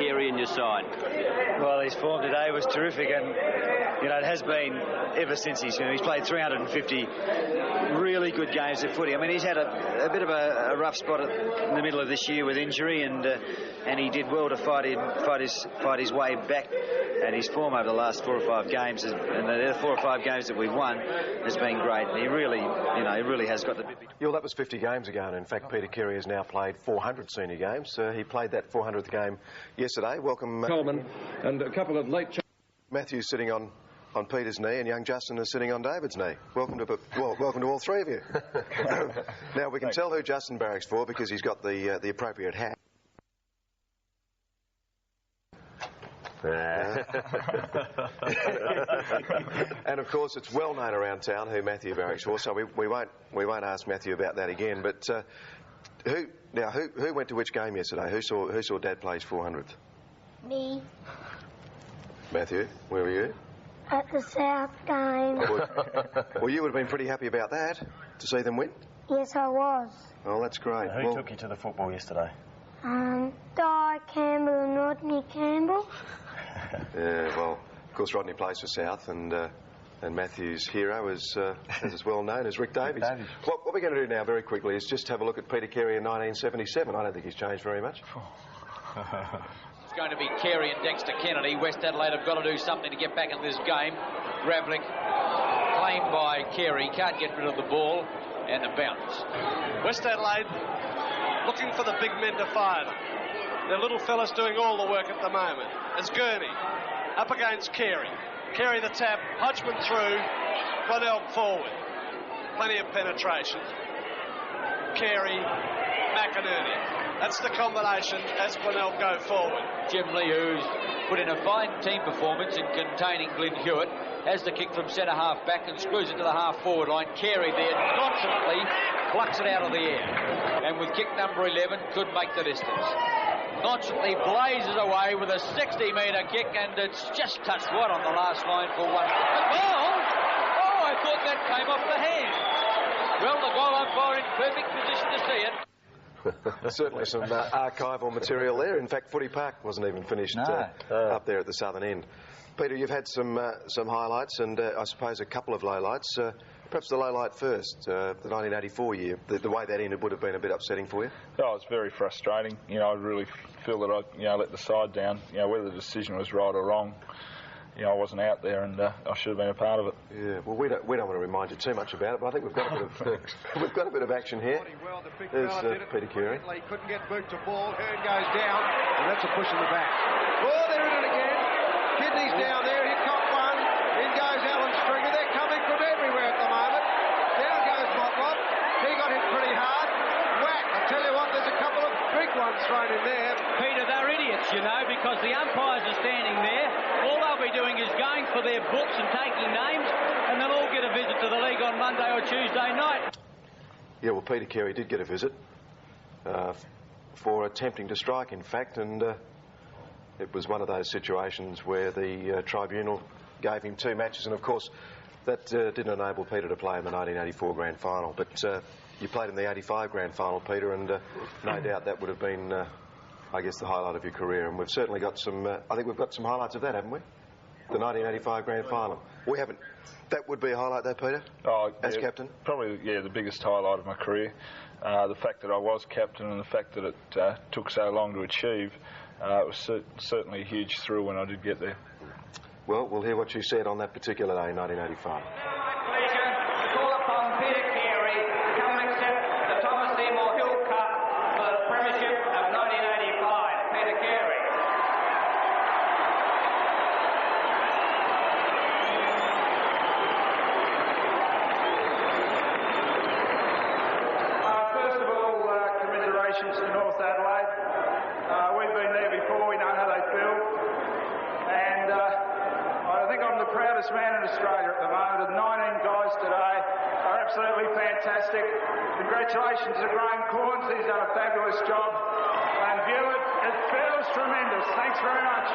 Carey in your side? Well, his form today was terrific, and it has been ever since he's played 350 really good games of footy. I mean, he's had a bit of a rough spot in the middle of this year with injury, and he did well to fight his way back. And his form over the last 4 or 5 games, and the 4 or 5 games that we've won, has been great. And he really has got the bit. Well, that was 50 games ago, and in fact, Peter Carey has now played 400 senior games. He played that 400th game yesterday. Welcome, Coleman, and a couple of late. Matthew's sitting on Peter's knee, and young Justin is sitting on David's knee. Welcome to all three of you. Now we can tell who Justin barracks for because he's got the appropriate hat. And of course it's well known around town who Matthew barracks for, so we won't ask Matthew about that again. But who went to which game yesterday? Who saw Dad play his 400th? Me. Matthew, where were you? At the South game. Well, you would have been pretty happy about that, to see them win. Yes, I was. Oh, that's great. Who took you to the football yesterday? Di Campbell and Rodney Campbell. Yeah, well, of course Rodney plays for South, and Matthew's hero is as well known as Rick Davies. What we're going to do now very quickly is just have a look at Peter Carey in 1977. I don't think he's changed very much. It's going to be Carey and Dexter Kennedy. West Adelaide have got to do something to get back in this game. Ravlic claimed by Carey, can't get rid of the ball, and a bounce. West Adelaide looking for the big men to fire them. Their little fella's doing all the work at the moment. It's Gurney up against Carey. Carey the tap, Hodgman through, Glenelg forward. Plenty of penetration. Carey, McInerney. That's the combination as Glenelg go forward. Jim Lee, who's put in a fine team performance in containing Glenn Hewitt, has the kick from centre half back and screws it to the half forward line. Carey there nonchalantly plucks it out of the air, and with kick number 11 could make the distance. Nonchalantly blazes away with a 60-metre kick, and it's just touched right on the last line for one. Oh, I thought that came off the hand. Well, the goal umpire in perfect position to see it. Certainly some archival material there. In fact, Footy Park wasn't even finished up there at the southern end. Peter, you've had some highlights and I suppose a couple of lowlights. Perhaps the low light first, the 1984 year. The way that ended would have been a bit upsetting for you. Oh, it's very frustrating. I really feel that I let the side down. Whether the decision was right or wrong, I wasn't out there, and I should have been a part of it. Yeah, well, we don't want to remind you too much about it, but I think we've got a bit of action here. There's Peter Carey. He couldn't get boot to ball. Hearn goes down, and that's a push in the back. Oh, they're in it again. Kidney's down there. He caught one. In goes Alan Stringer. They're coming from everywhere at the moment. Down goes Motlop. He got hit pretty hard. Whack! I tell you what, there's a couple of big ones thrown in there. Peter, they're idiots, because the umpires are standing there. All they'll be doing is going for their books and taking names, and they'll all get a visit to the league on Monday or Tuesday night. Yeah, well, Peter Carey did get a visit for attempting to strike, in fact, and it was one of those situations where the tribunal gave him 2 matches, and of course that didn't enable Peter to play in the 1984 grand final. But you played in the 85 grand final, Peter, and no doubt that would have been, I guess, the highlight of your career. And we've certainly got some, I think we've got some highlights of that, haven't we? The 1985 grand final. We haven't. That would be a highlight, though, Peter, as captain? Probably, the biggest highlight of my career. The fact that I was captain and the fact that it took so long to achieve, it was certainly a huge thrill when I did get there. Well, we'll hear what you said on that particular day in 1985. Pleasure to call upon Peter Carey to come and accept the Thomas Seymour Hill Cup for the Premiership of 1985. Peter Carey. First of all, commiserations to North Adelaide. We've been there before, we know how they feel. And I think I'm the proudest man in Australia at the moment. The 19 guys today are absolutely fantastic. Congratulations to Graham Corns, he's done a fabulous job. And Hewitt, it feels tremendous. Thanks very much.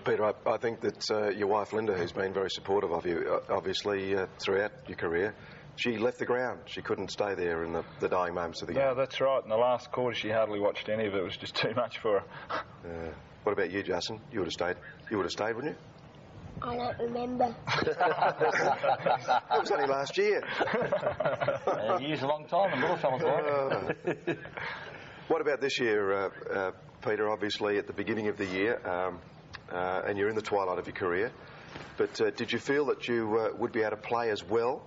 Peter, I think that your wife Linda, who's been very supportive of you, obviously throughout your career, she left the ground. She couldn't stay there in the dying moments of the game. Yeah, that's right. In the last quarter, she hardly watched any of it. It was just too much for her. What about you, Justin? You would have stayed. You would have stayed, wouldn't you? I don't remember. That was only last year. A year's a long time, and little fellas like. What about this year, Peter? Obviously, at the beginning of the year, and you're in the twilight of your career, but did you feel that you would be able to play as well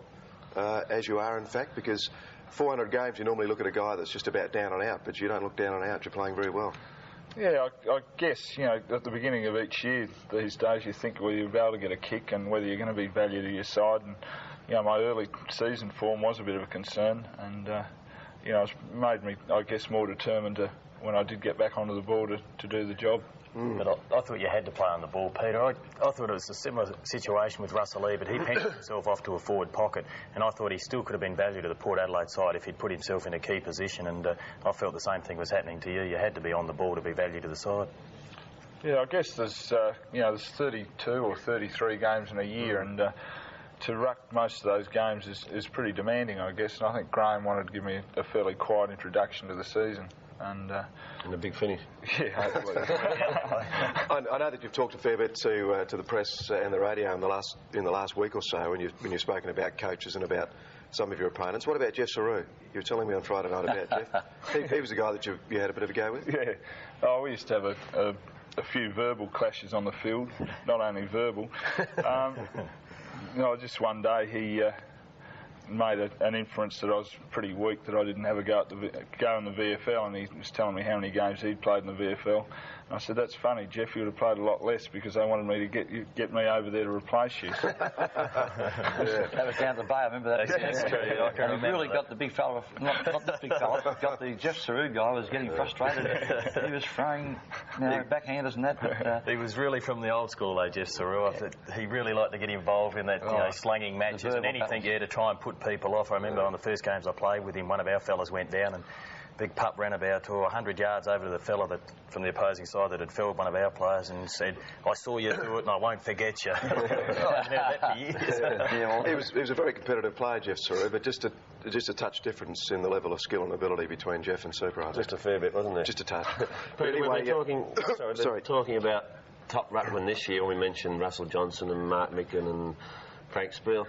as you are, in fact? Because 400 games, you normally look at a guy that's just about down and out, but you don't look down and out. You're playing very well. Yeah, I guess, you know, at the beginning of each year these days you think whether you'll be able to get a kick and whether you're going to be valued to your side. And, you know, my early season form was a bit of a concern and, you know, it's made me, I guess, more determined to, when I did get back onto the ball to do the job. But I thought you had to play on the ball, Peter. I thought it was a similar situation with Russell Lee, but he pensioned himself off to a forward pocket, and I thought he still could have been valued to the Port Adelaide side if he'd put himself in a key position, and I felt the same thing was happening to you. You had to be on the ball to be valued to the side. Yeah, I guess there's, you know, there's 32 or 33 games in a year, and to ruck most of those games is pretty demanding, I guess, and I think Graham wanted to give me a fairly quiet introduction to the season. And a big finish. Yeah, hopefully. I know that you've talked a fair bit to the press and the radio in the last week or so when you've spoken about coaches and about some of your opponents. What about Jeff Saru? You were telling me on Friday night about Jeff. He was a guy that you had a bit of a go with. Yeah. Oh, we used to have a few verbal clashes on the field, not only verbal. No, just one day he made an inference that I was pretty weak, that I didn't have a go in the VFL, and he was telling me how many games he'd played in the VFL. And I said, that's funny, Jeff, you would have played a lot less because they wanted me to get me over there to replace you. Yeah. That was down the bay, I remember that. That's true. I can remember really that. got the big fella, not the big fella, got the Jeff Saru guy was getting frustrated. He was throwing, you know, backhanders and that. But, he was really from the old school, though, Jeff Saru. He really liked to get involved in that, you know, slanging matches and anything, to try and put people off. I remember on the first games I played with him, one of our fellas went down and big pup ran about 100 yards over to the fella from the opposing side that had felled one of our players and said, I saw you do it and I won't forget you. I've had that for years. He was a very competitive player, Jeff Saru, but just a touch difference in the level of skill and ability between Jeff and Super. Just a fair bit, wasn't there? Just a touch. But anyway, we've been talking about top ruckman this year. We mentioned Russell Johnson and Mark Micken and Frank Spiel.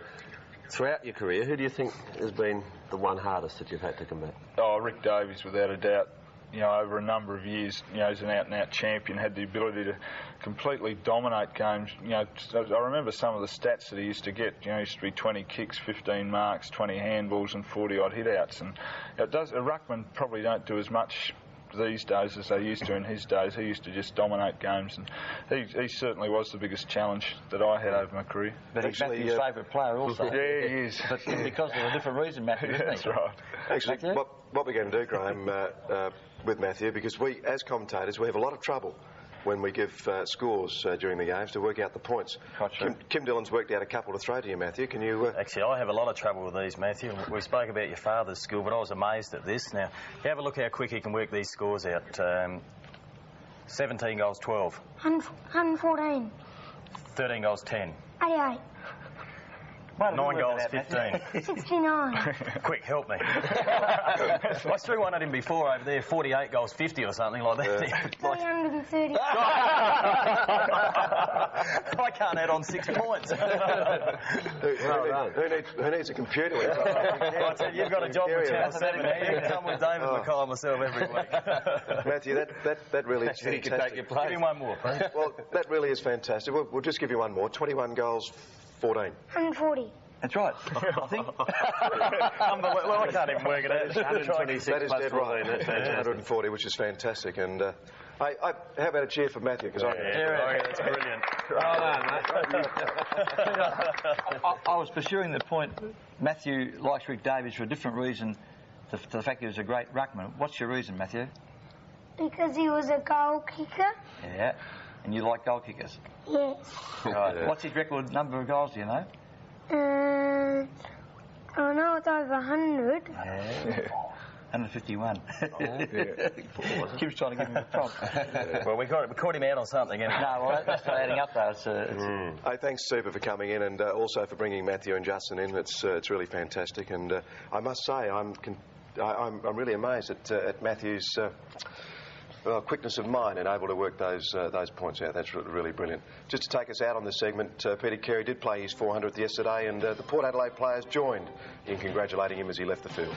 Throughout your career, who do you think has been the one hardest that you've had to combat? Oh, Rick Davies, without a doubt. You know, over a number of years, you know, he's an out-and-out champion, had the ability to completely dominate games. You know, I remember some of the stats that he used to get. You know, he used to be 20 kicks, 15 marks, 20 handballs and 40-odd hit-outs. And a ruckman probably don't do as much these days as they used to in his days. He used to just dominate games, and he certainly was the biggest challenge that I had over my career. But he's Matthew's favourite player also. Yeah, he is. But because of a different reason, Matthew, isn't he? That's right. Actually, what we're going to do, Graham, with Matthew, because we, as commentators, we have a lot of trouble when we give scores during the games to work out the points. Kim Dillon's worked out a couple to throw to you, Matthew. Can you... Actually, I have a lot of trouble with these, Matthew. We spoke about your father's skill, but I was amazed at this. Now, have a look how quick he can work these scores out. 17 goals, 12. 114. 13 goals, 10. 88. 9 goals, 15. 69. Quick, help me. I threw one at him before over there, 48 goals, 50 or something like that. 330. I can't add on 6 points. Who needs a computer? I tell you, you've got a job with Channel 7 now. You can come with David McKay and myself every week. Matthew, that really is fantastic. Give me one more, please. Well, that really is fantastic. We'll just give you one more. 21 goals, 14. 140. That's right. I think. Unbelievable. I can't even work it out. 126 that is dead right. That's 140, which is fantastic. And how about a cheer for Matthew? Because that's brilliant. Well done, mate. I was pursuing the point. Matthew likes Rick Davies for a different reason to the fact he was a great ruckman. What's your reason, Matthew? Because he was a goal kicker. Yeah. And you like goal kickers? Yes. Right. What's his record number of goals, do you know? I know it's over 100. Yeah. 151. Yeah. Kim's trying to give him a prompt. Well, we caught him out on something. No, well, that's not adding up, though. Hey, thanks, Super, for coming in, and also for bringing Matthew and Justin in. It's really fantastic, and I must say I'm really amazed at Matthew's quickness of mind and able to work those points out. That's really brilliant. Just to take us out on this segment, Peter Carey did play his 400th yesterday, and the Port Adelaide players joined in congratulating him as he left the field.